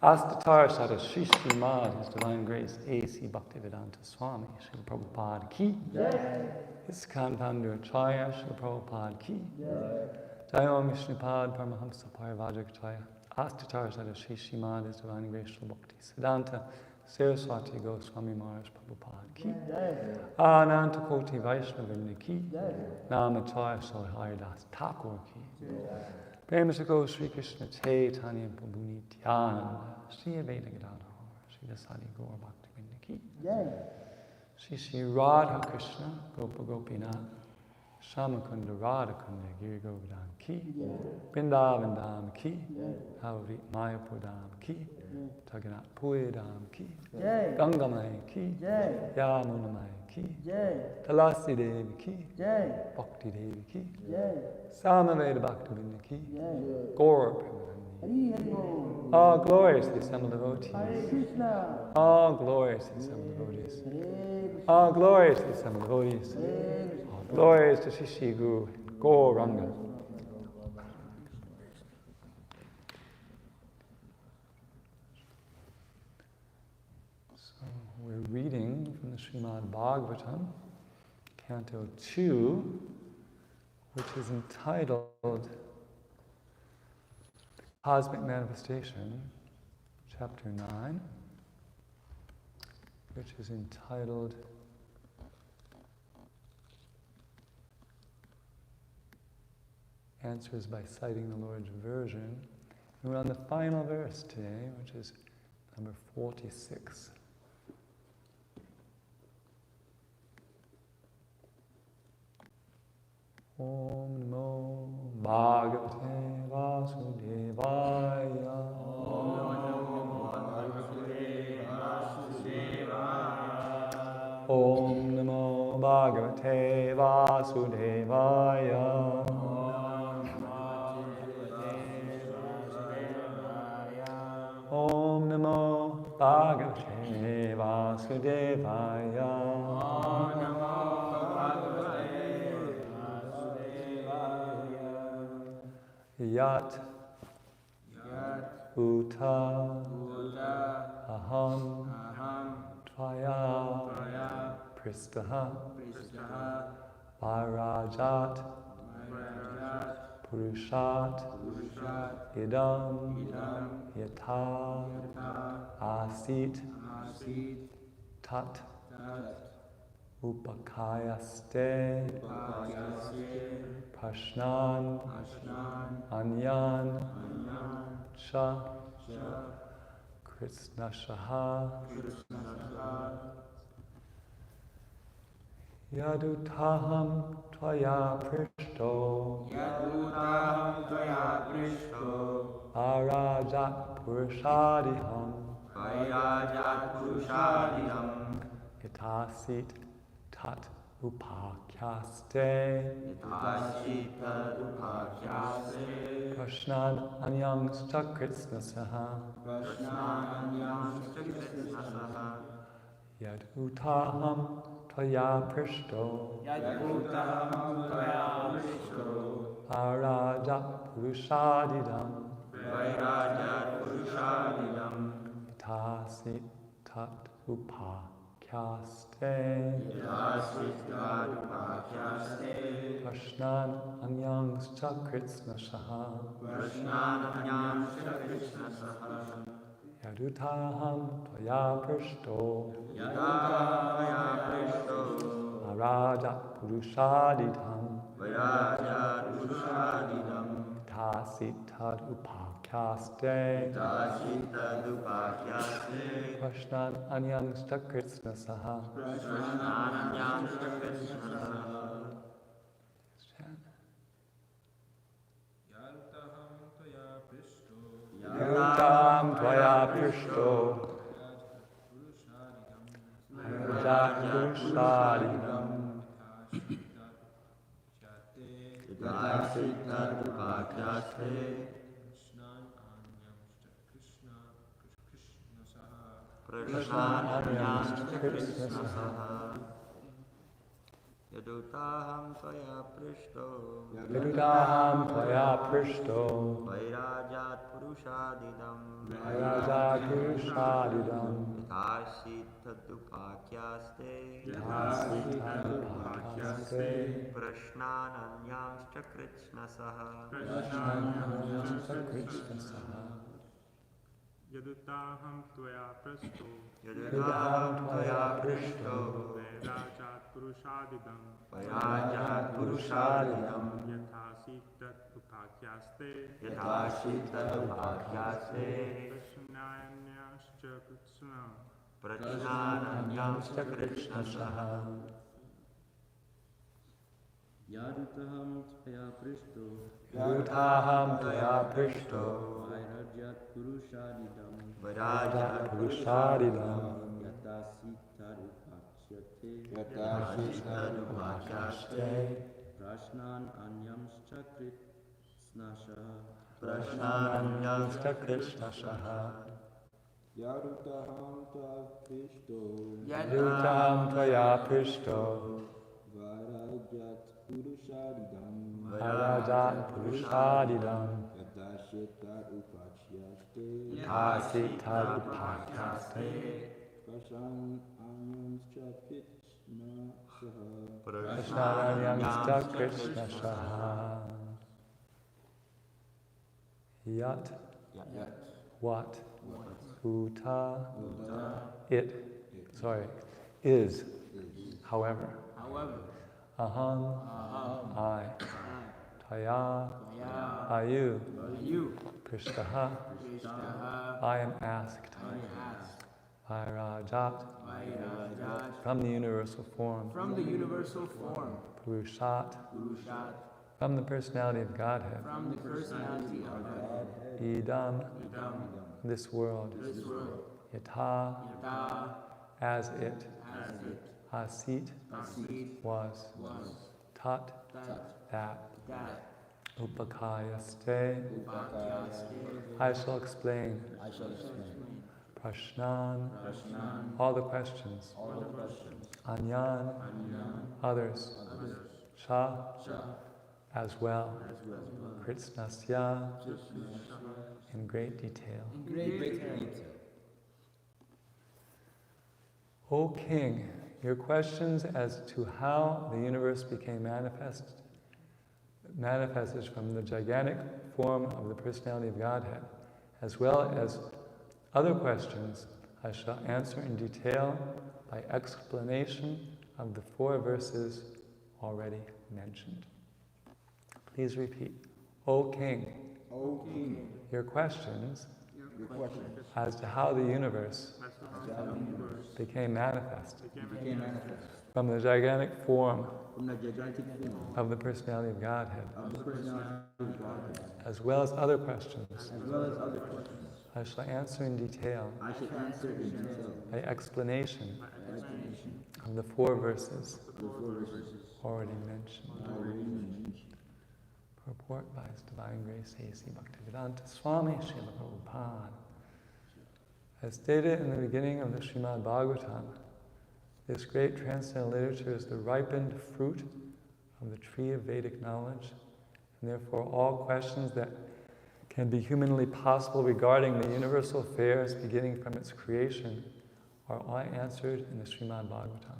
Astatar Sada Shri Srimad, His Divine Grace A.C. Bhaktivedanta Swami, Srila Prabhupada Ki. ISKCON Founder Acharya, Srila Prabhupada Ki. Jayom Vishnupad Paramahamsa Parivajrakacharya. Astatar Sada Shri Srimad, His Divine Grace Srila Bhakti Siddhanta Saraswati Goswami Maharaj Prabhupada Ki. Ananta Koti Vaishnavinda Ki. Namacharya Haridas Thakur Ki. Premashako Sri Krishna Chaitanya Prabhu Nityananda Sri Advaita Gadadhara Sri Dasadi Gaur Bhaktivinoda Ki Sri Sri Radha Krishna Gopa Gopinath Shamakunda Radha Kunda Giri Govardhan Ki Vrindavan Dham Ki Havrit Mayapur Dham Ki Jagannath Puri Dham Ki Gangamaya Ki Yamunamaya Ki Tulasi Devi Ki Bhakti Devi Ki Samaveda Bhaktivinoda Ki Gaur Premanandi. All glories to the assembled devotees. All glories to the assembled devotees. All glories to the assembled devotees. All glories to Sri Sri Guru Gauranga. So we're reading from the Srimad Bhagavatam, Canto 2, which is entitled Cosmic Manifestation, Chapter 9, which is entitled Answers by Citing the Lord's Version. And we're on the final verse today, which is number 46. Om Namo Bhagavate Vasudevaya. Om Namo Bhagavate Vasudevaya. Om Namo Bhagavate Vasudevaya. Om Namo Bhagavate Vasudevaya. Yat Uta Aham Tvaya Pristaha Varajat Purushat Idam Yata Asit Tat upakayaste prashnan anyan cha Krishna shaha yadutaham tvaya prishto arajat purushadiham itasit tat upakyaste prashnan anyang Krishna saha yad utaham tvaya prishto arajat purushadidam itasit tat upakyaste prashnan anyang Krishna saha yadutaham tvaya prishto arajat purushadidam itasit tad upakyaste prashnan anyang Krishna saha yadutaham tvaya prishto arajat purushadidam prashnan anyang Krishna saha Yadutaham tvaya prishto vairajat purushadidam itasit tadupakyaste prashnananyam Krishna saha Yadutaham tvaya prishto vairajat purushadidam yathasit tat upakyaste prashnananyam Krishna saha Yadutaham tvaya prishto vairajat purushadidam yatasit tarupakyaste prashnan anyamscha Krishna saha Yadutaham tvaya prishto arajat purushadidam itasit tad upakyaste prashnananyam Krishna saha yat what uta it is however aham I taya by you Krishna I am asked Vairajat from the universal form Purushat from the personality of Godhead Idam this world Yatha as it Asit was Tat that Upakayaste I shall explain Prashnan all the questions Anyan others Cha as well Kritsnasya in great detail. O King, your questions as to how the universe became manifested from the gigantic form of the personality of Godhead, as well as other questions I shall answer in detail by explanation of the 4 verses already mentioned. Please repeat. O King, O King, your questions your questions as to how the universe as to how the universe became manifest became manifest from the gigantic form from the gigantic form of the personality of Godhead, of the personality of Godhead, as well as other questions, as well as other questions. I shall answer in detail I shall answer in detail by explanation explanation of the 4 verses of the 4 verses already mentioned. already mentioned. Purport by His Divine Grace A.C. Bhaktivedanta Swami Srila Prabhupada. As stated in the beginning of the Srimad Bhagavatam, this great transcendental literature is the ripened fruit of the tree of Vedic knowledge, and therefore all questions that can be humanly possible regarding the universal affairs beginning from its creation are all answered in the Srimad Bhagavatam.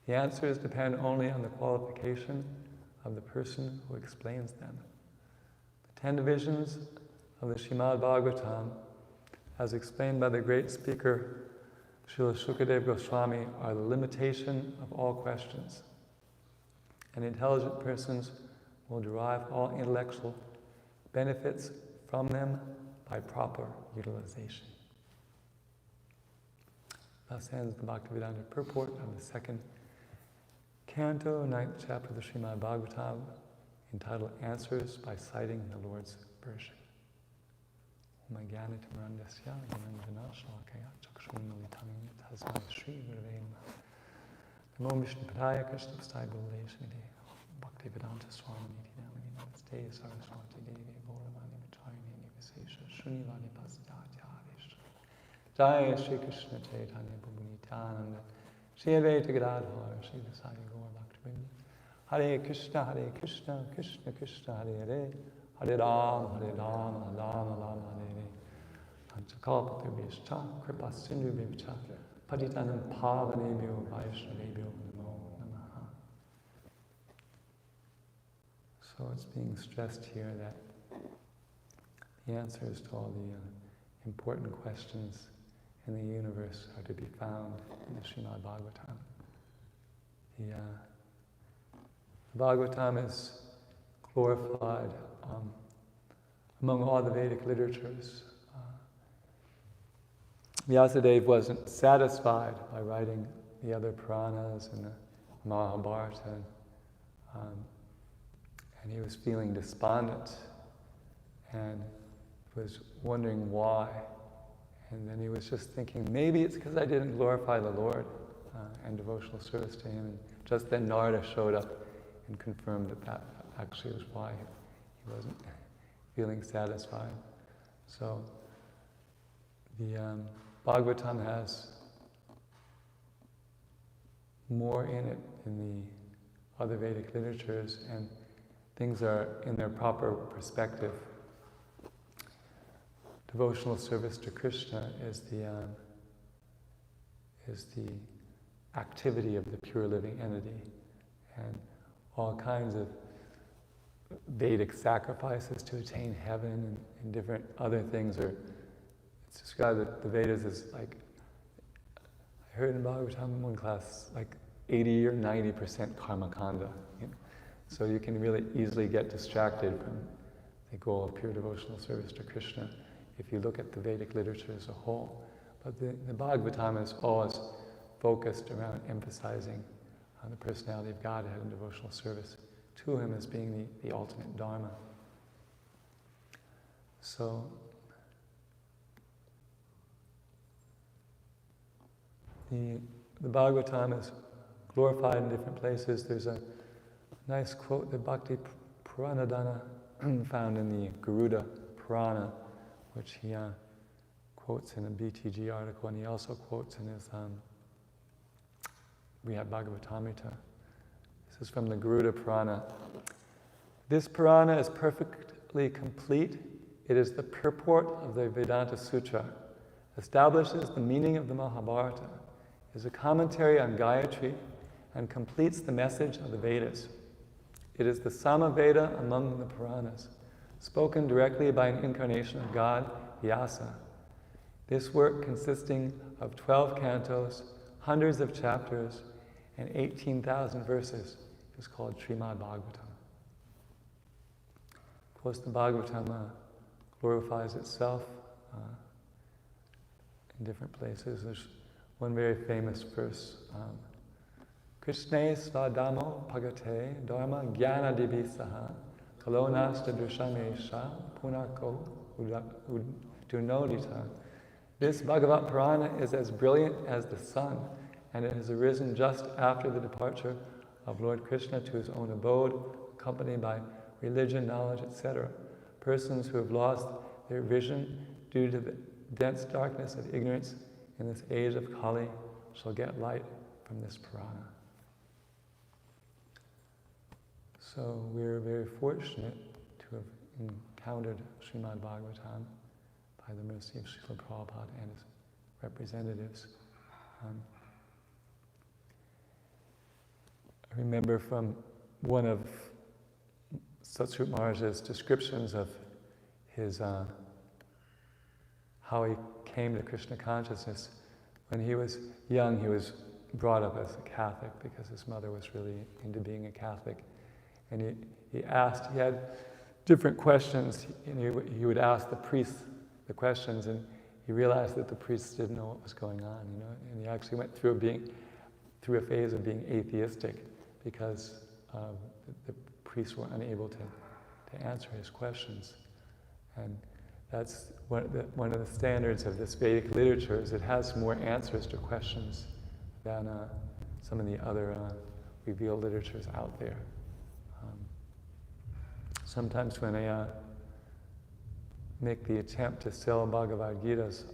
The answers depend only on the qualification of the person who explains them. The 10 divisions of the Srimad Bhagavatam, as explained by the great speaker Srila Sukadeva Goswami, are the limitation of all questions, and intelligent persons will derive all intellectual benefits from them by proper utilization. Thus ends the Bhaktivedanta purport of the 2nd Canto, 9th chapter of the Srimad Bhagavatam, entitled Answers by Citing the Lord's Version. Om Jnana Timirandasya Gnananjana Shalakaya Chakshunmilitam Tasmai Shri Gurave Namaha. Namo Vishnupadaya Krishna Pstai Bhuleshmide Bhaktivedanta Swami Niti Namani Namaste Saraswati Devi Gauravani Vicharini Visesha Shrunivani Pasadhyatya Vishnu Jaya Shri Krishna Chaitanya Prabhu Nityananda Shri Advaita Gadadhara Shri Dasai Gaur Bhaktivinoda Hare Krishna, Krishna Krishna, Hare Hare, Hare Rama, Rama Rama, Hare Hare. Antakalpatabhishta, Kripa Sindhubhivcha, Patitanam Pavanebhyo, Vaishnavebhyo, Namo Namaha. So it's being stressed here that the answers to all the important questions in the universe are to be found in the Srimad Bhagavatam. The Bhagavatam is glorified among all the Vedic literatures. Vyasadeva wasn't satisfied by writing the other Puranas and the Mahabharata, and he was feeling despondent and was wondering why. And then he was just thinking, maybe it's because I didn't glorify the Lord and devotional service to Him. And just then Narada showed up and confirmed that that actually was why he wasn't feeling satisfied. So the Bhagavatam has more in it in the other Vedic literatures, and things are in their proper perspective. Devotional service to Krishna is the activity of the pure living entity, and all kinds of Vedic sacrifices to attain heaven and different other things are. It's described that the Vedas is like, I heard in Bhagavatam in one class, like 80 or 90% karma kanda. You know? So you can really easily get distracted from the goal of pure devotional service to Krishna if you look at the Vedic literature as a whole. But the Bhagavatam is always focused around emphasizing the personality of Godhead and devotional service to Him as being the ultimate Dharma. So, the Bhagavatam is glorified in different places. There's a nice quote that Bhakti Pranadhana found in the Garuda Purana, which he quotes in a BTG article, and he also quotes in his Brihad Bhagavatamrita. This is from the Garuda Purana. This Purana is perfectly complete. It is the purport of the Vedanta Sutra, establishes the meaning of the Mahabharata, is a commentary on Gayatri, and completes the message of the Vedas. It is the Samaveda among the Puranas, spoken directly by an incarnation of God, Vyasa. This work, consisting of 12 cantos, hundreds of chapters and 18,000 verses is called Srimad Bhagavatam. Of course, the Bhagavatam glorifies itself in different places. There's one very famous verse, Krishna svadamo pagate dharma jnana divisaha kalonasta dushamesha punako udunodita. This Bhagavat Purana is as brilliant as the sun, and it has arisen just after the departure of Lord Krishna to his own abode, accompanied by religion, knowledge, etc. Persons who have lost their vision due to the dense darkness of ignorance in this age of Kali shall get light from this Purana. So we're very fortunate to have encountered Srimad Bhagavatam by the mercy of Srila Prabhupada and his representatives. I remember from one of Satsrup Maharaj's descriptions of his how he came to Krishna consciousness. When he was young, he was brought up as a Catholic because his mother was really into being a Catholic. And he had different questions, and he would ask the priests the questions, and he realized that the priests didn't know what was going on, and he actually went through a phase of being atheistic because the priests were unable to answer his questions. And that's one of the standards of this Vedic literature, is it has more answers to questions than some of the other revealed literatures out there. Sometimes when I make the attempt to sell Bhagavad Gitas,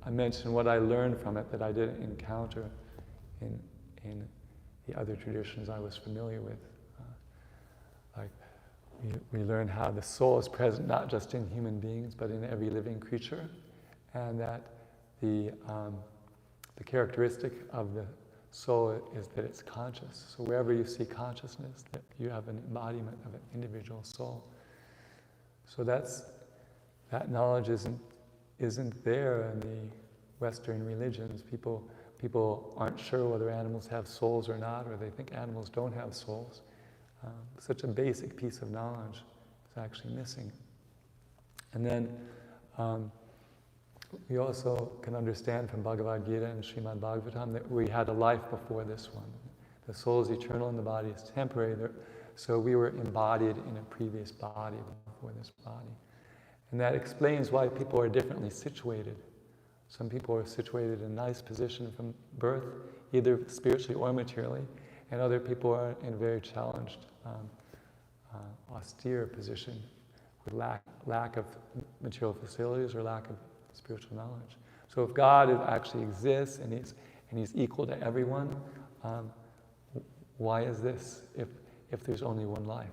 I mention what I learned from it that I didn't encounter in the other traditions I was familiar with. Like we learn how the soul is present not just in human beings but in every living creature, and that the characteristic of the soul is that it's conscious. So wherever you see consciousness, that you have an embodiment of an individual soul. So that knowledge isn't there in the Western religions. People aren't sure whether animals have souls or not, or they think animals don't have souls. Such a basic piece of knowledge is actually missing. And then we also can understand from Bhagavad Gita and Srimad Bhagavatam that we had a life before this one. The soul is eternal and the body is temporary. So we were embodied in a previous body before this body. And that explains why people are differently situated. Some people are situated in a nice position from birth, either spiritually or materially, and other people are in a very challenged, austere position with lack of material facilities or lack of spiritual knowledge. So if God actually exists and He's equal to everyone, why is this if there's only one life?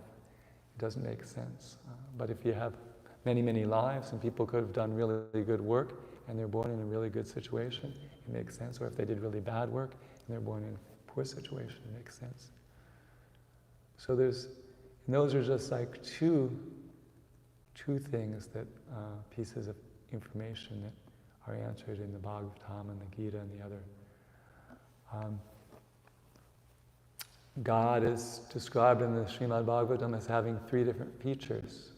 It doesn't make sense. But if you have many, many lives and people could have done really, really good work and they're born in a really good situation, it makes sense. Or if they did really bad work and they're born in a poor situation, it makes sense. So those are just like two things that pieces of information that are answered in the Bhagavatam and the Gita and the other. God is described in the Srimad Bhagavatam as having three different features.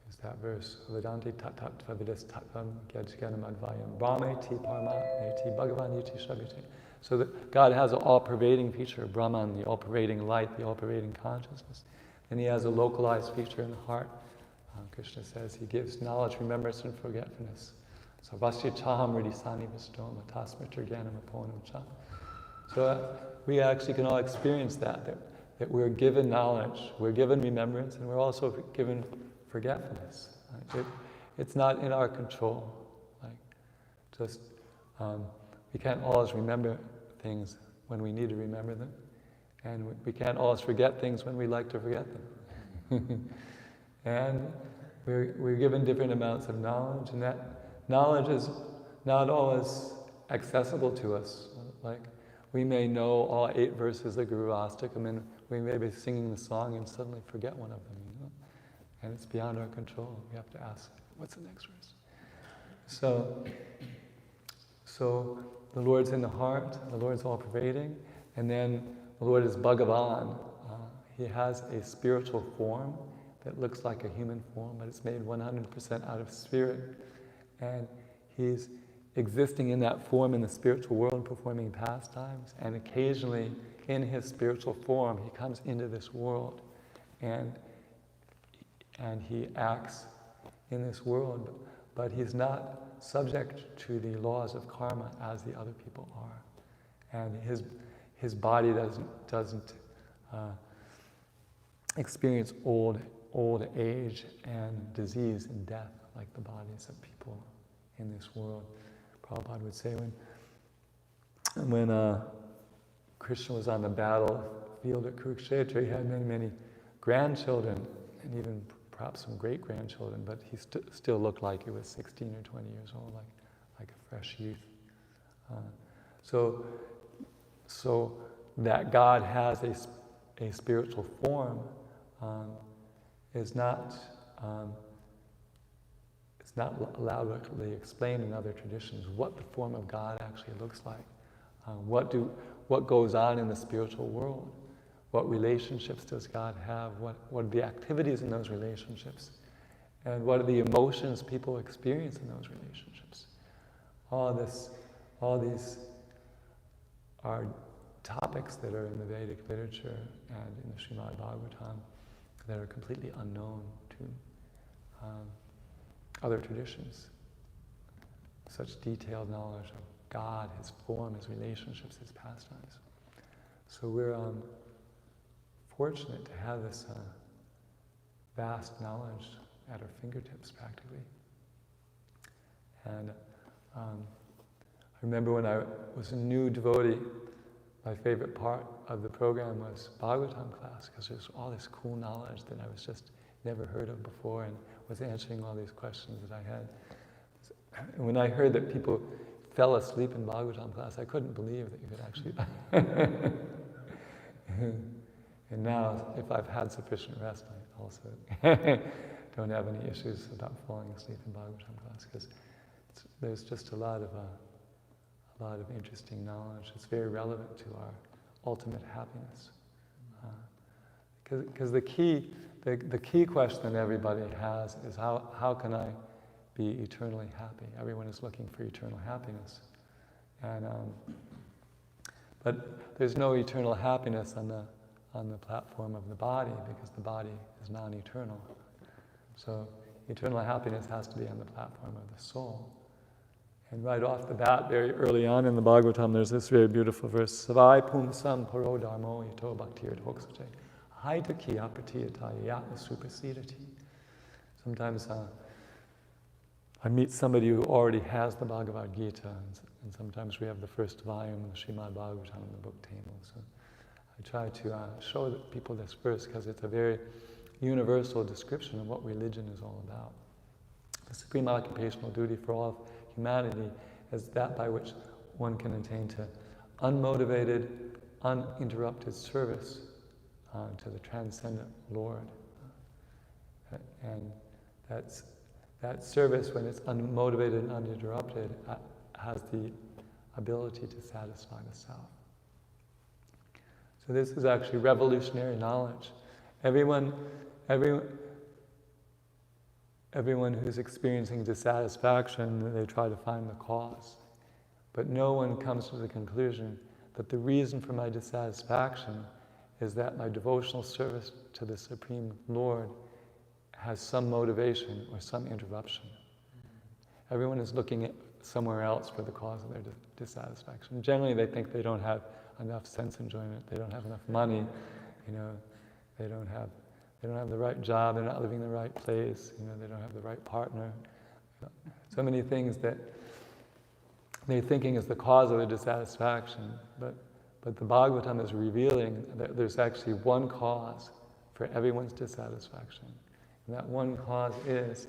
Is that verse? Vedanti tattva vidas tattvam gyajganam advayam brahmeti paramati bhagavan yuti shabhite. So that God has an all-pervading feature, Brahman, the all-pervading light, the all-pervading consciousness. And He has a localized feature in the heart. Krishna says He gives knowledge, remembrance, and forgetfulness. So vasya chaham ridisani vastoma tasmitra jnanam aponam cha. So we actually can all experience that we're given knowledge, we're given remembrance, and we're also given forgetfulness. It's not in our control. We can't always remember things when we need to remember them, and we can't always forget things when we like to forget them. And we're given different amounts of knowledge, and that knowledge is not always accessible to us. Like, we may know all 8 verses of Guru Astakam, and we may be singing the song and suddenly forget one of them, and it's beyond our control. We have to ask, what's the next verse? So the Lord's in the heart, the Lord's all-pervading, and then the Lord is Bhagavan. He has a spiritual form that looks like a human form, but it's made 100% out of spirit. And he's existing in that form in the spiritual world, performing pastimes, and occasionally in his spiritual form, he comes into this world and he acts in this world, but he's not subject to the laws of karma as the other people are. And his body doesn't experience old age and disease and death like the bodies of people in this world. Prabhupada would say when Krishna was on the battlefield at Kurukshetra, he had many grandchildren, and even perhaps some great-grandchildren, but he still looked like he was 16 or 20 years old, like a fresh youth. So that God has a spiritual form is not it's not loudly explained in other traditions what the form of God actually looks like. What goes on in the spiritual world? What relationships does God have? What are the activities in those relationships? And what are the emotions people experience in those relationships? All these are topics that are in the Vedic literature and in the Srimad Bhagavatam that are completely unknown to other traditions. Such detailed knowledge of God, His form, His relationships, His pastimes. So we're fortunate to have this vast knowledge at our fingertips, practically. And I remember when I was a new devotee, my favorite part of the program was Bhagavatam class, because there's all this cool knowledge that I was just never heard of before, and was answering all these questions that I had. And when I heard that people fell asleep in Bhagavatam class, I couldn't believe that you could actually... And now, if I've had sufficient rest, I also don't have any issues about falling asleep in Bhagavatam class, because there's just a lot of interesting knowledge. It's very relevant to our ultimate happiness. Because the key question everybody has is how can I be eternally happy? Everyone is looking for eternal happiness, and but there's no eternal happiness on the platform of the body, because the body is non-eternal. So eternal happiness has to be on the platform of the soul. And right off the bat, very early on in the Bhagavatam, there's this very beautiful verse: Savai pumsam paro dharmo yato bhaktir dhoksate haitaki apratiyata yatma suprasidati. Sometimes I meet somebody who already has the Bhagavad Gita, and sometimes we have the first volume of the Srimad Bhagavatam on the book table. So I try to show people this verse, because it's a very universal description of what religion is all about. The supreme occupational duty for all of humanity is that by which one can attain to unmotivated, uninterrupted service to the transcendent Lord. And that service, when it's unmotivated and uninterrupted, has the ability to satisfy the self. So this is actually revolutionary knowledge. Everyone who's experiencing dissatisfaction, they try to find the cause. But no one comes to the conclusion that the reason for my dissatisfaction is that my devotional service to the Supreme Lord has some motivation or some interruption. Everyone is looking at somewhere else for the cause of their dissatisfaction. Generally, they think they don't have enough sense enjoyment, they don't have enough money, they don't have the right job, they're not living in the right place, they don't have the right partner. So many things that they're thinking is the cause of their dissatisfaction, but the Bhagavatam is revealing that there's actually one cause for everyone's dissatisfaction. And that one cause is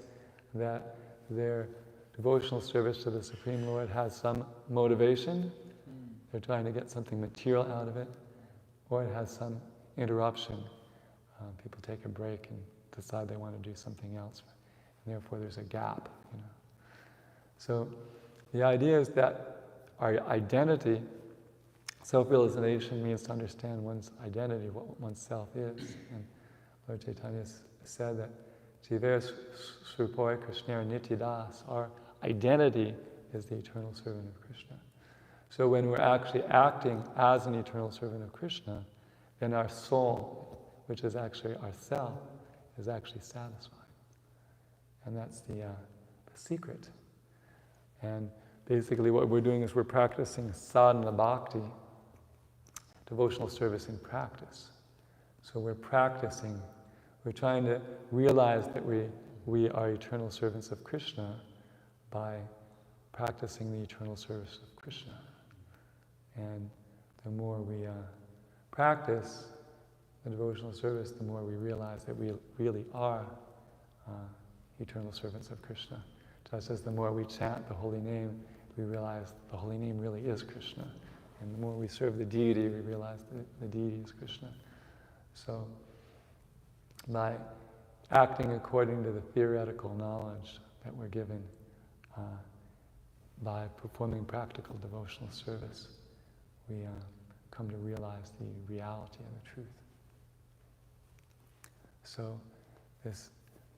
that their devotional service to the Supreme Lord has some motivation. They're trying to get something material out of it, or it has some interruption. People take a break and decide they want to do something else, and therefore there's a gap. So the idea is that our identity. Self-realization means to understand one's identity, what oneself is. And Lord Chaitanya said that Jiver Srupoi Krishna Nityadas, our identity is the eternal servant of Krishna. So when we're actually acting as an eternal servant of Krishna, then our soul, which is actually our self, is actually satisfied. And that's the secret. And basically what we're doing is we're practicing sadhana bhakti, devotional service in practice. So we're practicing, we're trying to realize that we are eternal servants of Krishna by practicing the eternal service of Krishna. And the more we practice the devotional service, the more we realize that we really are eternal servants of Krishna. Just as the more we chant the holy name, we realize the holy name really is Krishna. And the more we serve the deity, we realize that the deity is Krishna. So, by acting according to the theoretical knowledge that we're given, by performing practical devotional service, we come to realize the reality and the truth. So, this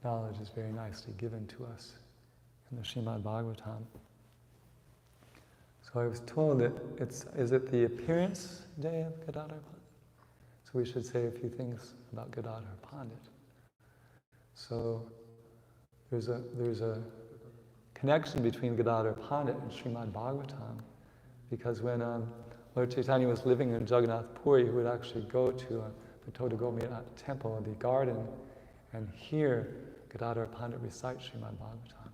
knowledge is very nicely given to us in the Srimad Bhagavatam. So I was told that is it the appearance day of Gadadhar Pandit? So we should say a few things about Gadadhar Pandit. So there's a connection between Gadadhar Pandit and Srimad Bhagavatam, because when Lord Chaitanya was living in Jagannath Puri, he would actually go to the Todagomi temple, the garden, and hear Gadadhar Pandit recite Srimad Bhagavatam.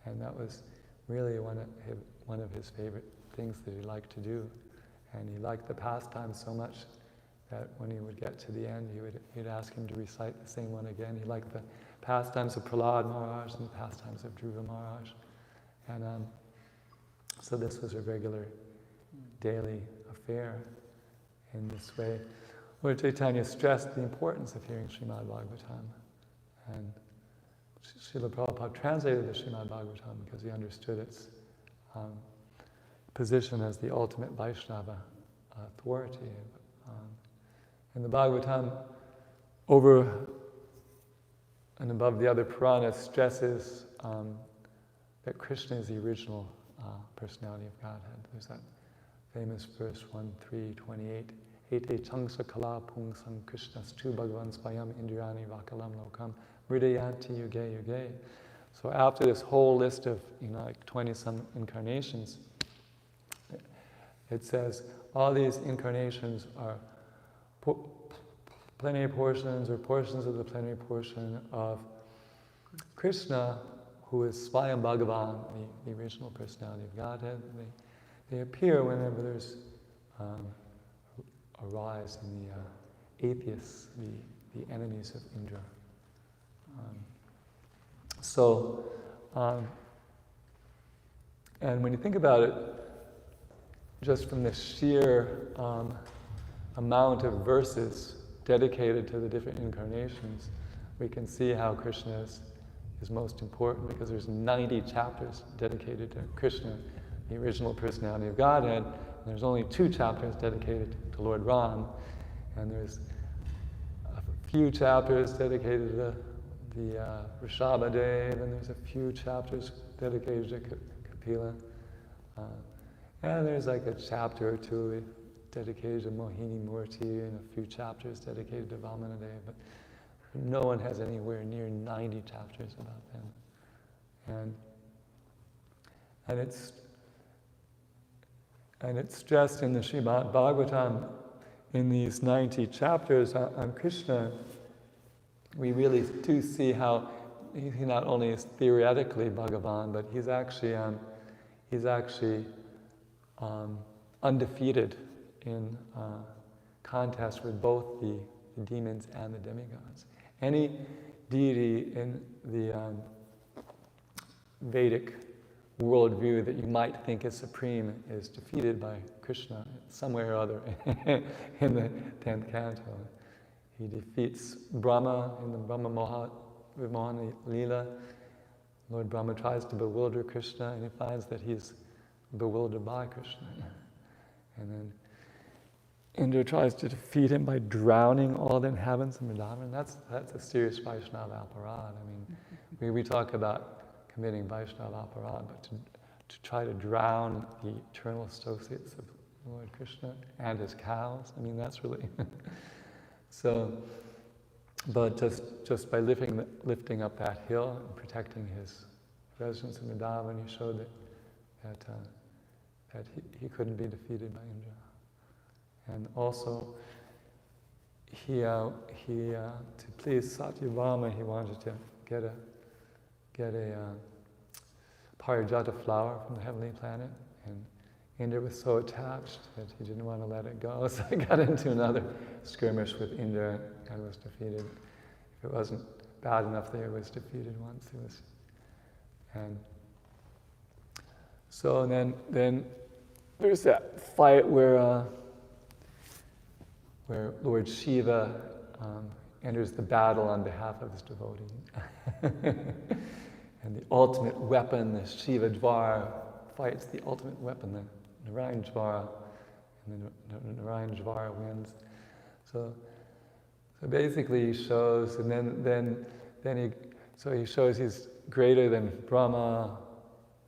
And that was really one of his favorite things that he liked to do. And he liked the pastime so much that when he would get to the end, he'd ask him to recite the same one again. He liked the pastimes of Prahlad Maharaj and the pastimes of Dhruva Maharaj. And so this was a regular daily affair. In this way, Lord Chaitanya stressed the importance of hearing Srimad Bhagavatam. And Srila Prabhupada translated the Srimad Bhagavatam because he understood its position as the ultimate Vaishnava authority. And the Bhagavatam, over and above the other Puranas, stresses that Krishna is the original personality of Godhead. There's that famous verse 1:3:28. Ete changsa kala pungsam Krishnastu Bhagavan Swayam Indrani Vakalam Lokam Mridayanti Yuge Yuge. So after this whole list of, like 20-some incarnations, it says all these incarnations are plenary portions or portions of the plenary portion of Krishna, who is Swayam Bhagavan, the original personality of Godhead. They appear whenever there's a rise in the atheists, the enemies of Indra. And when you think about it, just from the sheer amount of verses dedicated to the different incarnations, we can see how Krishna is most important, because there's 90 chapters dedicated to Krishna, the original personality of Godhead, and there's only 2 chapters dedicated to Lord Ram, and there's a few chapters dedicated to the Rishabha Dev, and there's a few chapters dedicated to Kapila, and there's like a chapter or 2 dedicated to Mohini Murti, and a few chapters dedicated to Vamana Dev, but no one has anywhere near 90 chapters about them. And it's stressed in the Srimad Bhagavatam in these 90 chapters on Krishna. We really do see how he not only is theoretically Bhagavan, but he's actually undefeated in contest with both the demons and the demigods. Any deity in the Vedic worldview that you might think is supreme is defeated by Krishna somewhere or other in the 10th canto. He defeats Brahma in the Brahma Vimohana Leela. Lord Brahma tries to bewilder Krishna, and he finds that he's bewildered by Krishna. And then Indra tries to defeat him by drowning all the inhabitants of Vrindavan. That's a serious Vaishnava aparad. I mean, we talk about committing Vaishnava aparad, but to try to drown the eternal associates of Lord Krishna and his cows, I mean, that's really... So, but just by lifting up that hill and protecting his residence in Vrindavan, he showed that he couldn't be defeated by Indra. And also, to please Satyabhama, he wanted to get a parijata flower from the heavenly planet, and Indra was so attached that he didn't want to let it go. So he got into another skirmish with Indra and was defeated. If it wasn't bad enough that he was defeated once, and so then there's that fight where Lord Shiva enters the battle on behalf of his devotee. And the ultimate weapon, the Shiva Dvara, fights the ultimate weapon, the Narayan Dvara, and the Narayan Dvara wins. So basically he shows, and then he shows he's greater than Brahma,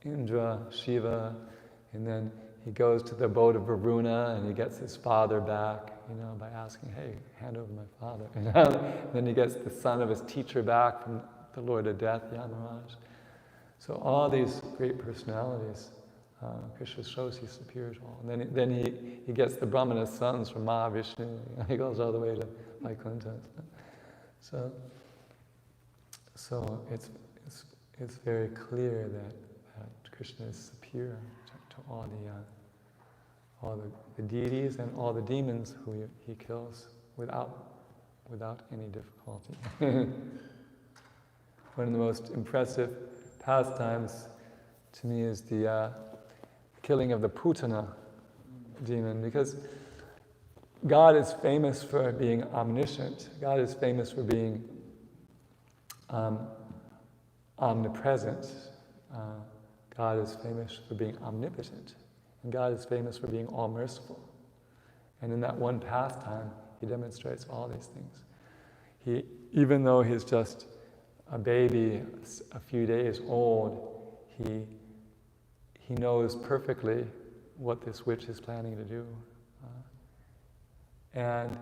Indra, Shiva, and then he goes to the abode of Varuna and he gets his father back, by asking, hey, hand over my father. And then he gets the son of his teacher back from the Lord of Death, Yamaraj. So all these great personalities, Krishna shows he's superior to all. And then he gets the Brahmana sons from Mahavishnu. He goes all the way to Vaikuntha. So it's very clear that Krishna is superior to all the deities and all the demons who he kills without any difficulty. One of the most impressive pastimes to me is the killing of the Putana demon, because God is famous for being omniscient. God is famous for being omnipresent. God is famous for being omnipotent. And God is famous for being all-merciful. And in that one pastime, he demonstrates all these things. Even though he's just a baby, a few days old, he knows perfectly what this witch is planning to do. And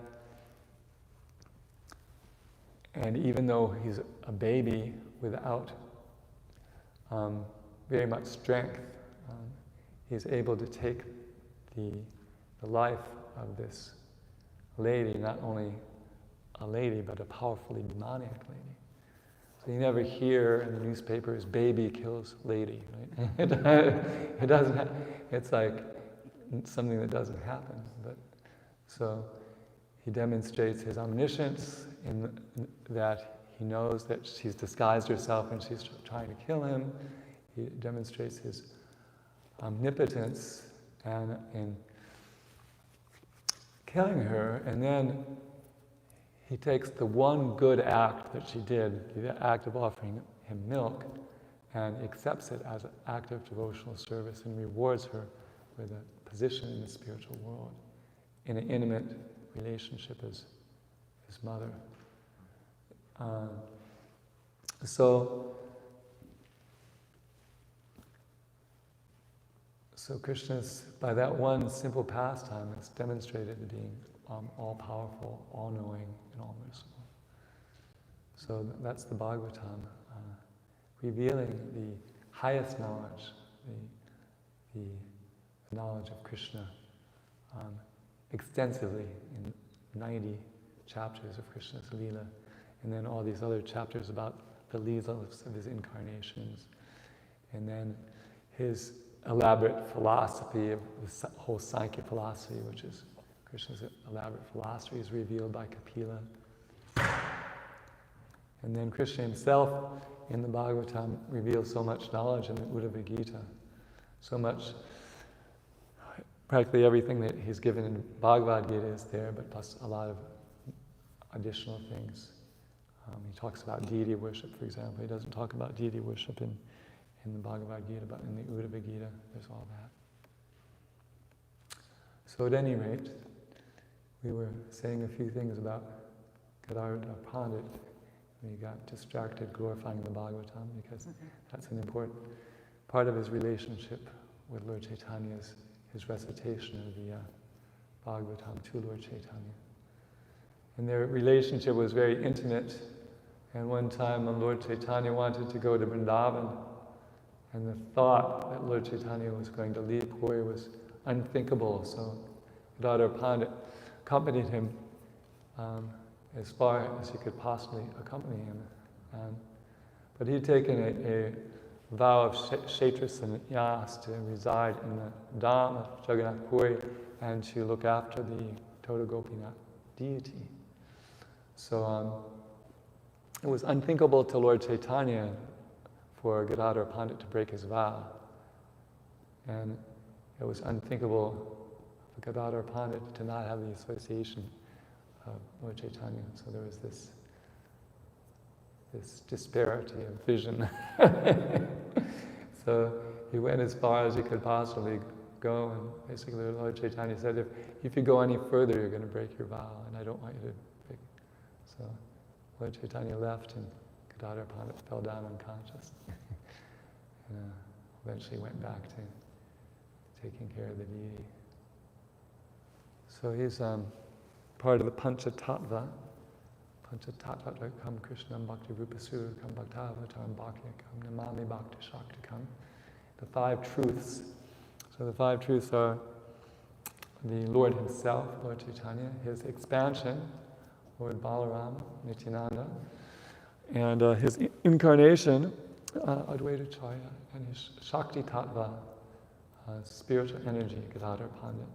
even though he's a baby without very much strength, he's able to take the life of this lady, not only a lady, but a powerfully demoniac lady. So you never hear in the newspapers, baby kills lady, right? It doesn't, it's like something that doesn't happen. But so he demonstrates his omniscience in that he knows that she's disguised herself and she's trying to kill him. He demonstrates his omnipotence and in killing her, and then he takes the one good act that she did, the act of offering him milk, and accepts it as an act of devotional service and rewards her with a position in the spiritual world, in an intimate relationship as his mother. So Krishna's, by that one simple pastime, is demonstrated as being all-powerful, all-knowing, and all-merciful. So that's the Bhagavatam, revealing the highest knowledge, the knowledge of Krishna, extensively in 90 chapters of Krishna's Leela, and then all these other chapters about the Leelas of his incarnations, and then his elaborate philosophy of the whole Sankhya philosophy, which is Krishna's elaborate philosophy, is revealed by Kapila. And then Krishna himself in the Bhagavatam reveals so much knowledge in the Uddhava Gita, so much, practically everything that he's given in Bhagavad Gita is there, but plus a lot of additional things. He talks about deity worship, for example. He doesn't talk about deity worship in the Bhagavad Gita, but in the Uddhava Gita, there's all that. So at any rate, we were saying a few things about Gadadhar Pandit. We got distracted glorifying the Bhagavatam because that's an important part of his relationship with Lord Chaitanya, is his recitation of the Bhagavatam to Lord Chaitanya. And their relationship was very intimate. And one time when Lord Chaitanya wanted to go to Vrindavan, and the thought that Lord Chaitanya was going to leave Puri was unthinkable, so Gadadhar Pandit accompanied him as far as he could possibly accompany him. But he'd taken a vow of kshetra sannyas to reside in the Dham of Jagannath Puri and to look after the Total Gopinath deity. So it was unthinkable to Lord Chaitanya for Gadadhar Pandit to break his vow. And it was unthinkable for Gadadhar Pandit to not have the association of Lord Chaitanya. So there was this disparity of vision. So he went as far as he could possibly go, and basically Lord Chaitanya said, if you go any further, you're going to break your vow, and I don't want you to break. So Lord Chaitanya left, and Gadadhar Pandit fell down unconscious. And eventually went back to taking care of the deity. So he's part of the Panchatattva. Panchatattva kam Krishna Bhakti Rupasura kam Bhaktavataram Bhakyakam Namami Bhakti Shaktikam. The five truths. So the five truths are the Lord himself, Lord Chaitanya, his expansion, Lord Balaram, Nityananda, and his incarnation, Advaita Acharya, and his Shakti Tattva, spiritual energy, Gadadhar Pandit,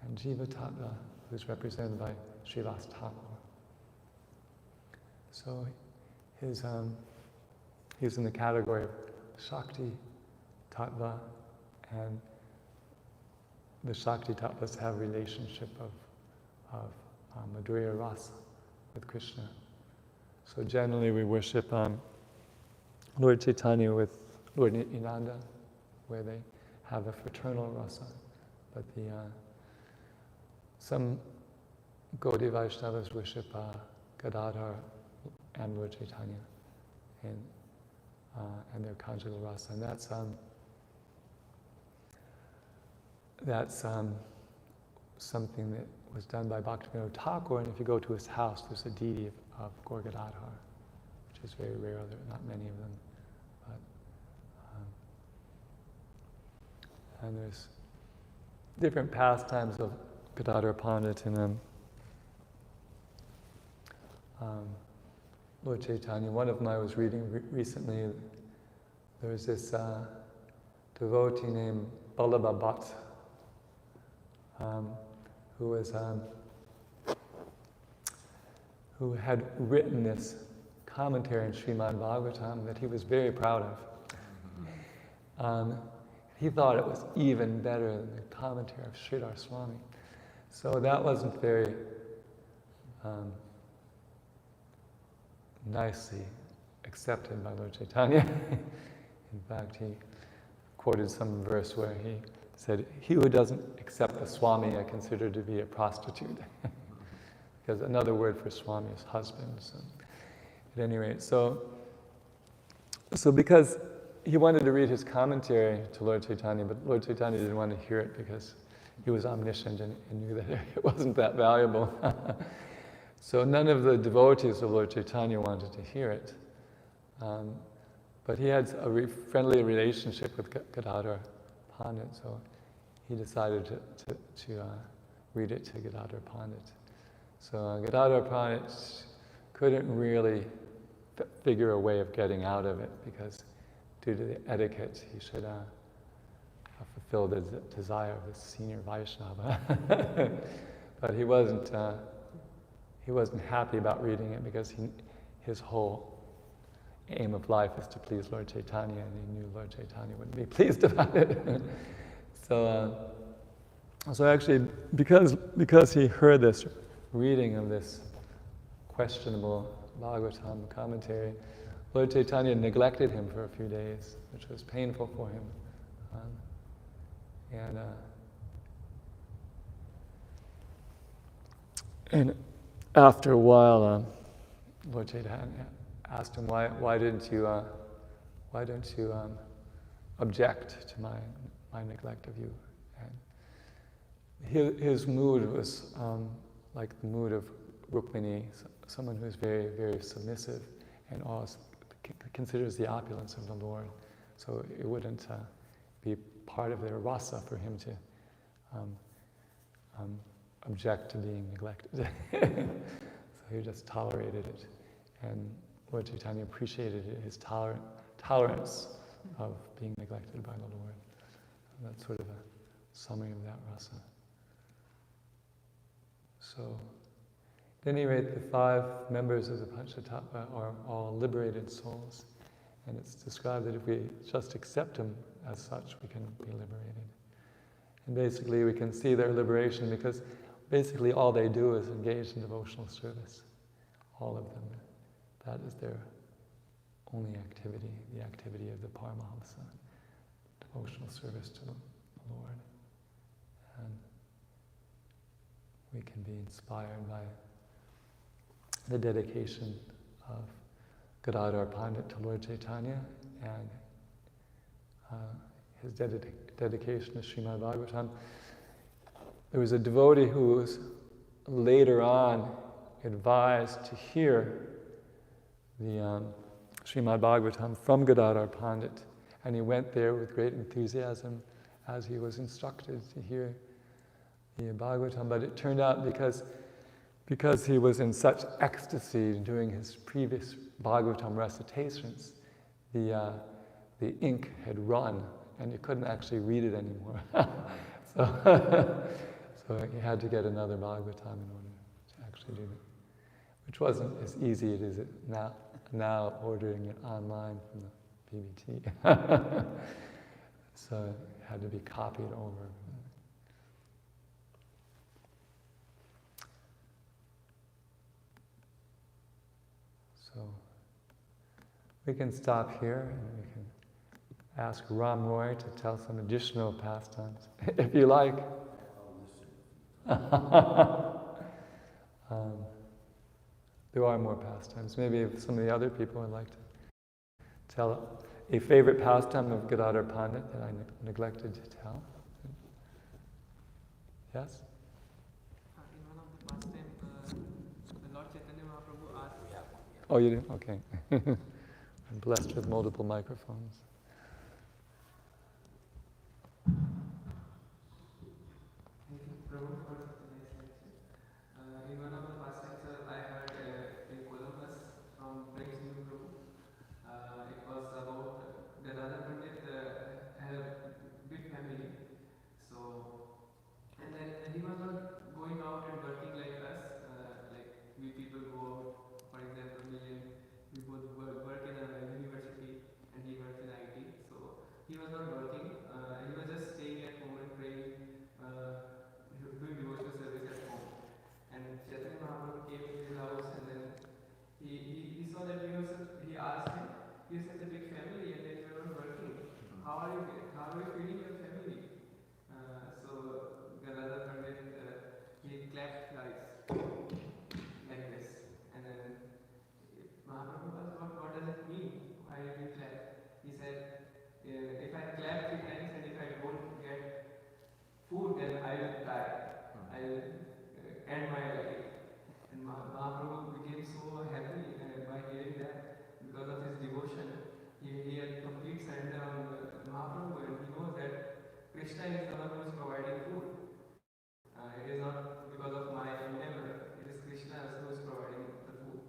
and Jiva Tattva, who's represented by Srivas Thakur. So he's in the category of Shakti Tattva, and the Shakti Tattvas have a relationship of Madhurya Rasa with Krishna. So generally we worship Lord Chaitanya with Lord Nityananda, where they have a fraternal rasa. But some Gaudiya Vaishnavas worship Gadadhar and Lord Chaitanya and their conjugal rasa. And that's something that was done by Bhaktivinoda Thakur, and if you go to his house, there's a deity of Gaur Gadadhar, which is very rare. There are not many of them. And there's different pastimes of Gadadhar Pandit and Lord Chaitanya. One of them I was reading recently. There was this devotee named Ballabha Bhatt, who had written this commentary in Srimad Bhagavatam that he was very proud of. He thought it was even better than the commentary of Sridhar Swami. So that wasn't very nicely accepted by Lord Chaitanya. In fact, he quoted some verse where he said, "He who doesn't accept the Swami I consider to be a prostitute." Because another word for Swami is husband. So at any rate, so because he wanted to read his commentary to Lord Chaitanya, but Lord Chaitanya didn't want to hear it because he was omniscient and knew that it wasn't that valuable. So none of the devotees of Lord Chaitanya wanted to hear it. But he had a friendly relationship with Gadadhar Pandit, so he decided to read it to Gadadhar Pandit. So Gadadhar Pandit couldn't really figure a way of getting out of it because due to the etiquette, he should fulfill the desire of the senior Vaishnava. But he wasn't happy about reading it because his whole aim of life is to please Lord Chaitanya, and he knew Lord Chaitanya wouldn't be pleased about it. So actually, because he heard this reading of this questionable Bhagavatam commentary, Lord Chaitanya neglected him for a few days, which was painful for him. And after a while, Lord Chaitanya asked him, why don't you object to my neglect of you? And his mood was like the mood of Rukmini, someone who is very, very submissive and also considers the opulence of the Lord. So it wouldn't be part of their rasa for him to object to being neglected. So he just tolerated it. And Lord Chaitanya appreciated his tolerance of being neglected by the Lord. And that's sort of a summary of that rasa. So, at any rate, the 5 members of the Panchatattva are all liberated souls. And it's described that if we just accept them as such, we can be liberated. And basically we can see their liberation because basically all they do is engage in devotional service. All of them. That is their only activity, the activity of the Paramahamsa, devotional service to the Lord. And we can be inspired by the dedication of Gadadhar Pandit to Lord Chaitanya and his dedication to Srimad Bhagavatam. There was a devotee who was later on advised to hear the Srimad Bhagavatam from Gadadhar Pandit, and he went there with great enthusiasm as he was instructed to hear the Bhagavatam. But it turned out because he was in such ecstasy doing his previous Bhagavatam recitations, the ink had run and you couldn't actually read it anymore. So he had to get another Bhagavatam in order to actually do it, which wasn't as easy as it is now ordering it online from the BBT. So it had to be copied over. So we can stop here and we can ask Ram Roy to tell some additional pastimes, if you like. There are more pastimes. Maybe if some of the other people would like to tell a favorite pastime of Gadadhar Pandit that I neglected to tell. Yes? In one of the pastime, the Lord Chaitanya Mahaprabhu asked. Oh, you did? Okay. I'm blessed with multiple microphones. Thank you, Prabhu, for such a nice lecture. In one of the pastimes, I heard a Columbus from Praise New Prabhu. It was about Gadadhar Pandit had a big family. So, and then he was not going out and working like us, like we people go out. For example, we both work in a university and he works in IT. So he was not working. He was just staying at home and praying, doing devotional service at home. And Chaitanya Mahaprabhu came to his house and then he saw that he asked him, you have such a big family and yet you are not working. How are you feeding your family? So Gadadhar Pandit, he clapped like this. And then Mahaprabhu asked, what does it mean? Why did you clap? He said, if I clap 3 times and if I don't get food, then I will die. I will end my life. And Mahaprabhu became so happy by hearing that because of his devotion. He had complete surrender on Mahaprabhu and he knows that Krishna is the one who is providing food. It is not because of my endeavor, it is Krishna who is providing the food.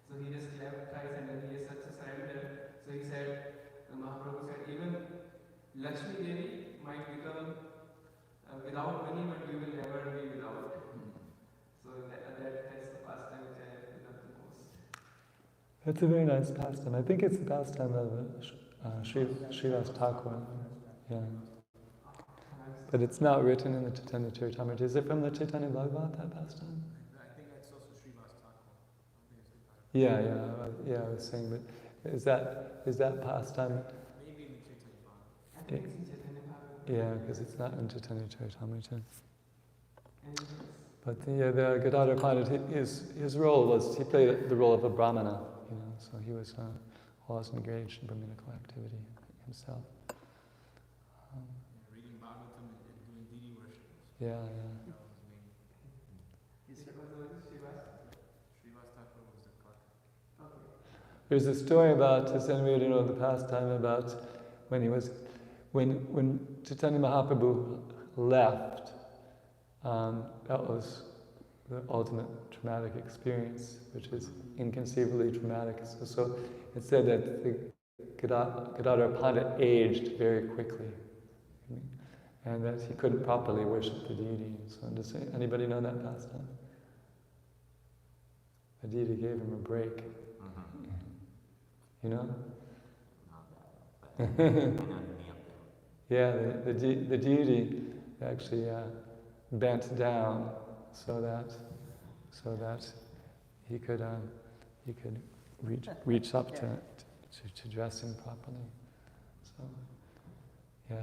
So he just clapped twice and then he has such a surrender. So he said, Mahaprabhu said, even Lakshmi Devi might become without money, but you will never be without. So that's the pastime which I love the most. That's a very nice pastime. I think it's the pastime of Srivas Thakur. Yeah. But it's not written in the Chaitanya Charitamrita. Is it from the Chaitanya Bhagavat, that pastime? I think that's also Srivas Thakur. Yeah, I was saying, but is that pastime? Maybe in the Chaitanya Bhagavat. I think it's in Chaitanya Bhagavat. Yeah, because it's not in Chaitanya Charitamrita. And But the Gadadhar Pandit, his role was, he played the role of a brahmana, so he was always engaged in Brahminical activity himself. Reading Bhagavatam and doing deity worship. Yeah. That was his main. Srivas Thakur was the clerk. There's a story about, does anybody know the pastime about when Chaitanya Mahaprabhu left, that was the ultimate traumatic experience, which is inconceivably traumatic. So it said that the Gadadhar Pandit aged very quickly, and that he couldn't properly worship the deity. So does anybody know that pastime? The deity gave him a break. You know? Yeah, the deity actually bent down so that he could reach up to dress him properly. So yeah,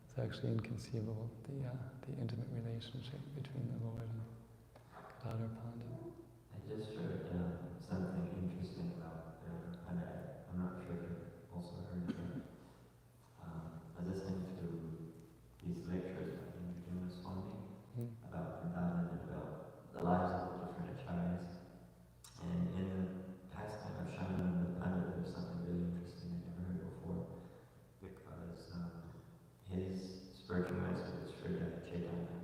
it's actually inconceivable, the intimate relationship between the Lord and Gadadhar Pandit. I just heard something interesting about and I'm not sure if you've also heard of it. I was listening to these lectures by Indra Swami about Vrindavan and about the lives of the different acharyas. And in the pastime of Shamananda Pandit, there was something really interesting I'd never heard before, because his spiritual master was Sridhar Chaitanya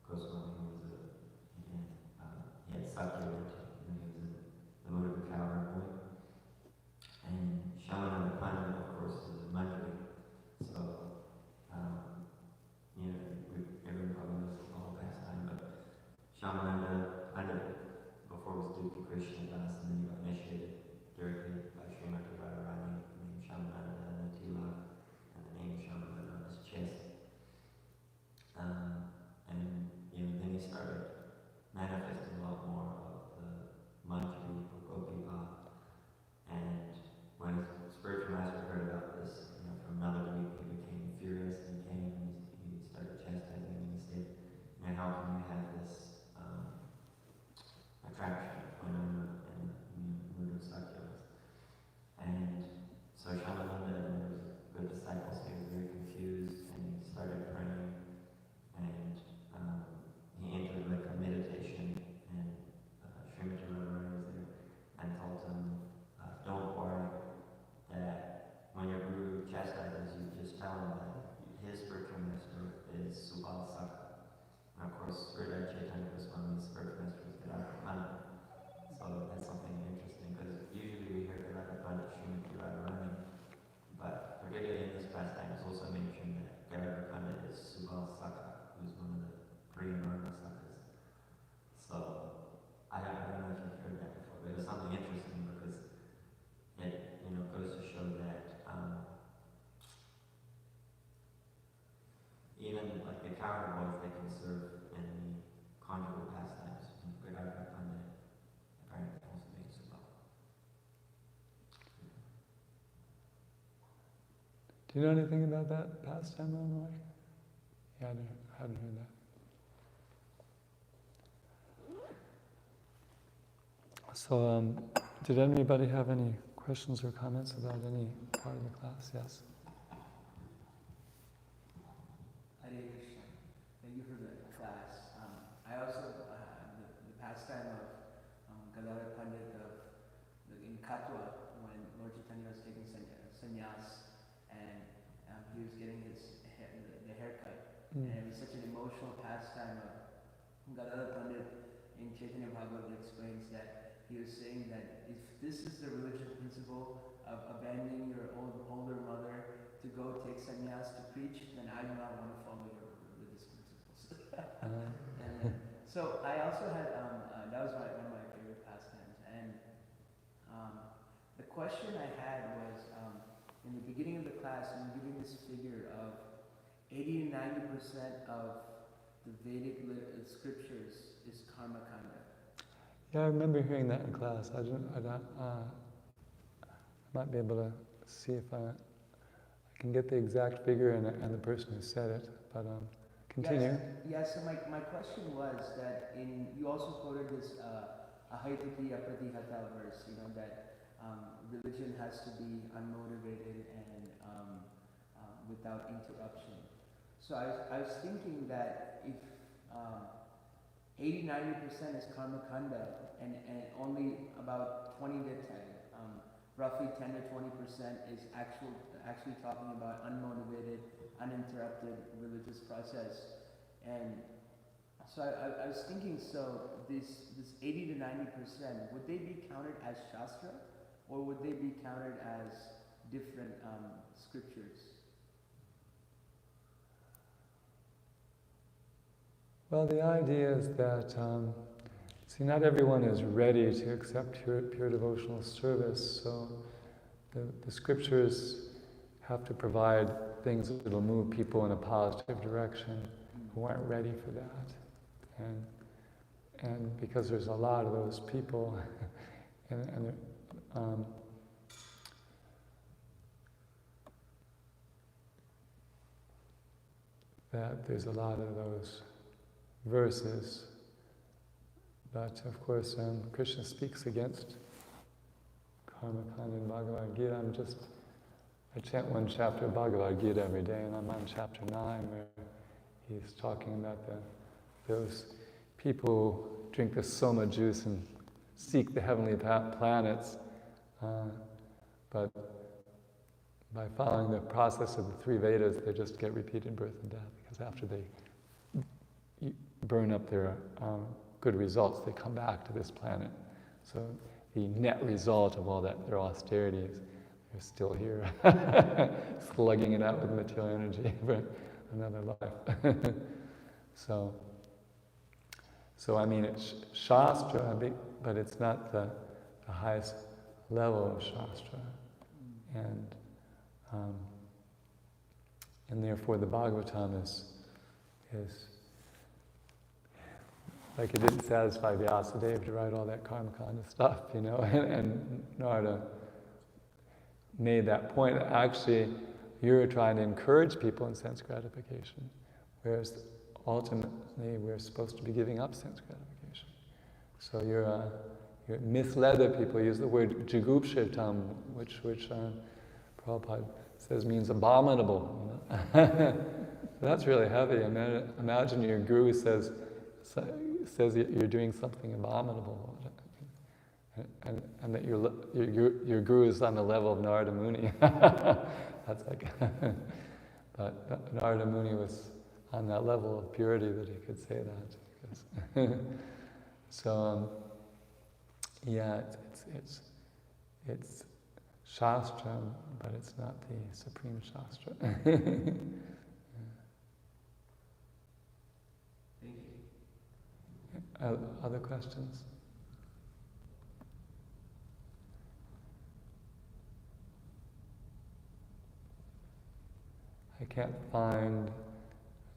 Goswami, who was he had Sakya, he was in the mood of a cowherd boy. And Shamananda Pandit, of course, is a Manjari. So, everyone probably knows the whole pastime, but Shamananda Pandit, before was duped to Krishna Das, and then he got initiated directly by Srimati Radharani, the name Shamananda, and the tilak, and the name Shamananda on his chest. And then he started manifesting a lot more of the Manjari or Gopi Bhav. And when his spiritual master heard about this, from another week, he became furious and came and he started chastising him and he said, how can you have this attraction when I'm in the mood of Sakyas? And so Shamananda and his good disciples, he was very confused and he started praying and he entered like a meditation and Srimati Radharani was there and told him, don't worry, that when your guru chastises you, just tell him that his spiritual master is Subal Saka. And of course, Sridhar Chaitanya Goswami's spiritual master was Gadadhar Pandit. So that's something interesting, because usually we hear Gadadhar Pandit, Srimati Radharani, but particularly in this pastime, it's also mentioned that Gadadhar Pandit is Subal Saka, who's one of the pre-Nirvana Sakas. So I don't know if you've heard that before, but it was something interesting because it goes to show that even like the cowherd boys, they can serve in the conjugal pastimes. Gadadhar Pandit apparently also makes it well. Do you know anything about that pastime, Roy? Yeah, I hadn't heard that. So, did anybody have any questions or comments about any part of the class? Yes. Hare Krishna. Thank you for the class. I also, the pastime of Gadadhar Pandit in Katwa, when Lord Chaitanya was taking sannyas, and he was getting the haircut. And it was such an emotional pastime of Gadadhar Pandit in Chaitanya Bhagavatam explains that he was saying that if this is the religious principle of abandoning your older mother to go take sannyas to preach, then I do not want to follow your religious principles. So I also had, that was one of my favorite pastimes. And the question I had was, in the beginning of the class, you were giving this figure of 80 to 90% of the Vedic scriptures is karma kanda. Yeah, I remember hearing that in class. I might be able to see if I can get the exact figure and the person who said it, but Continue. Yes, so my question was that you also quoted this Ahaitaki Apratihata verse, that religion has to be unmotivated and without interruption. So I was thinking that if 80-90% is karma kanda and only about 20 to 10, roughly 10 to 20% is actually talking about unmotivated, uninterrupted religious process. And so I was thinking, so this 80 to 90%, would they be counted as Shastra, or would they be counted as different scriptures? Well, the idea is that, see, not everyone is ready to accept pure devotional service, so the scriptures have to provide things that will move people in a positive direction who aren't ready for that. And because there's a lot of those people, that there's a lot of those verses, but of course Krishna speaks against karma kanda in Bhagavad Gita. I chant one chapter of Bhagavad Gita every day, and I'm on chapter 9 where he's talking about those people who drink the soma juice and seek the heavenly planets, but by following the process of the 3 Vedas, they just get repeated birth and death, because after they burn up their good results, they come back to this planet. So the net result of all that, their austerities, they're still here, slugging it out with material energy for another life. So I mean, it's Shastra, but it's not the highest level of Shastra. And therefore the Bhagavatam is like, it didn't satisfy Vyasadeva to write all that karma kanda stuff, and Narada made that point. Actually, you're trying to encourage people in sense gratification, whereas ultimately we're supposed to be giving up sense gratification. So you're misled the people. Use the word jugupshitam, which Prabhupada says means abominable. That's really heavy. Imagine your guru says that you're doing something abominable, and that your guru is on the level of Narada Muni. That's like, but Narada Muni was on that level of purity that he could say that. So yeah, it's Shastra, but it's not the supreme Shastra. Thank you. Other questions? I can't find,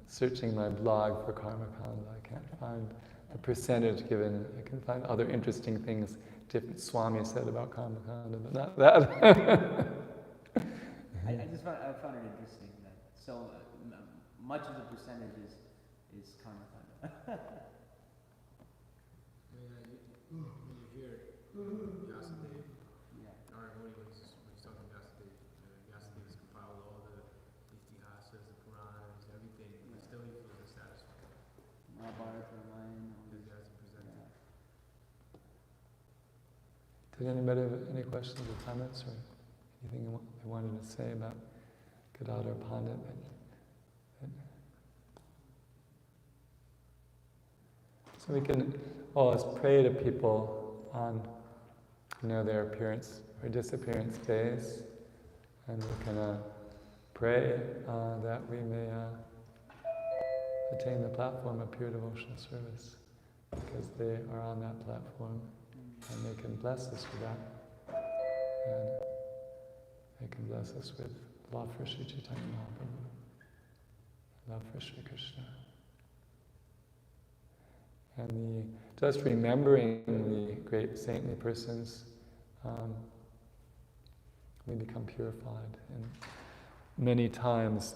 searching my blog for karma kanda, I can't find the percentage given. I can find other interesting things different Swami said about karma kanda, but not that. I found it interesting that so much of the percentage is karma kanda. When you hear Vyasadeva, Yeah. Narada Muni, when he's talking Vyasadeva, Vyasadeva has compiled all the Itihasas, the Puranas, everything, but still he feels dissatisfied. Mahabharata, Ramayana, all Because these. he hasn't presented. Yeah. Did anybody have any questions or comments or anything they wanted to say about Gadadhar Pandit? So we can always pray to people on, their appearance or disappearance days, and we can pray that we may attain the platform of pure devotional service, because they are on that platform, and they can bless us with that, and they can bless us with love for Sri Chaitanya Mahaprabhu, love for Sri Krishna. And just remembering the great saintly persons, we become purified. And many times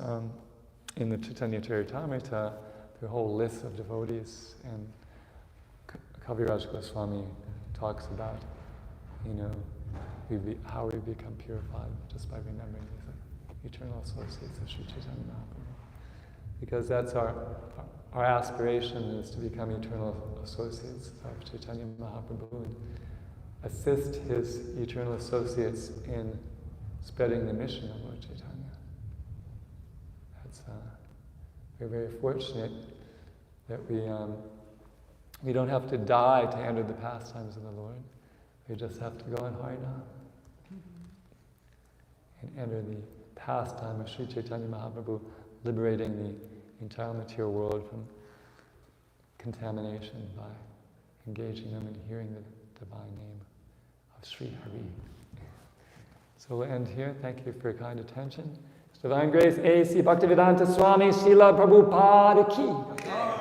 in the Chaitanya Charitamrita, there are a whole list of devotees, and Kaviraj Goswami talks about, how we become purified just by remembering these eternal associates of Sri Chaitanya Mahaprabhu. Because that's our aspiration, is to become eternal associates of Chaitanya Mahaprabhu and assist his eternal associates in spreading the mission of Lord Chaitanya. We're very fortunate that we don't have to die to enter the pastimes of the Lord. We just have to go in Harinam and enter the pastime of Sri Chaitanya Mahaprabhu, liberating the entire material world from contamination by engaging them in hearing the divine name of Sri Hari. So we'll end here. Thank you for your kind attention. Divine Grace A.C. Bhaktivedanta Swami Srila Prabhupada Ki.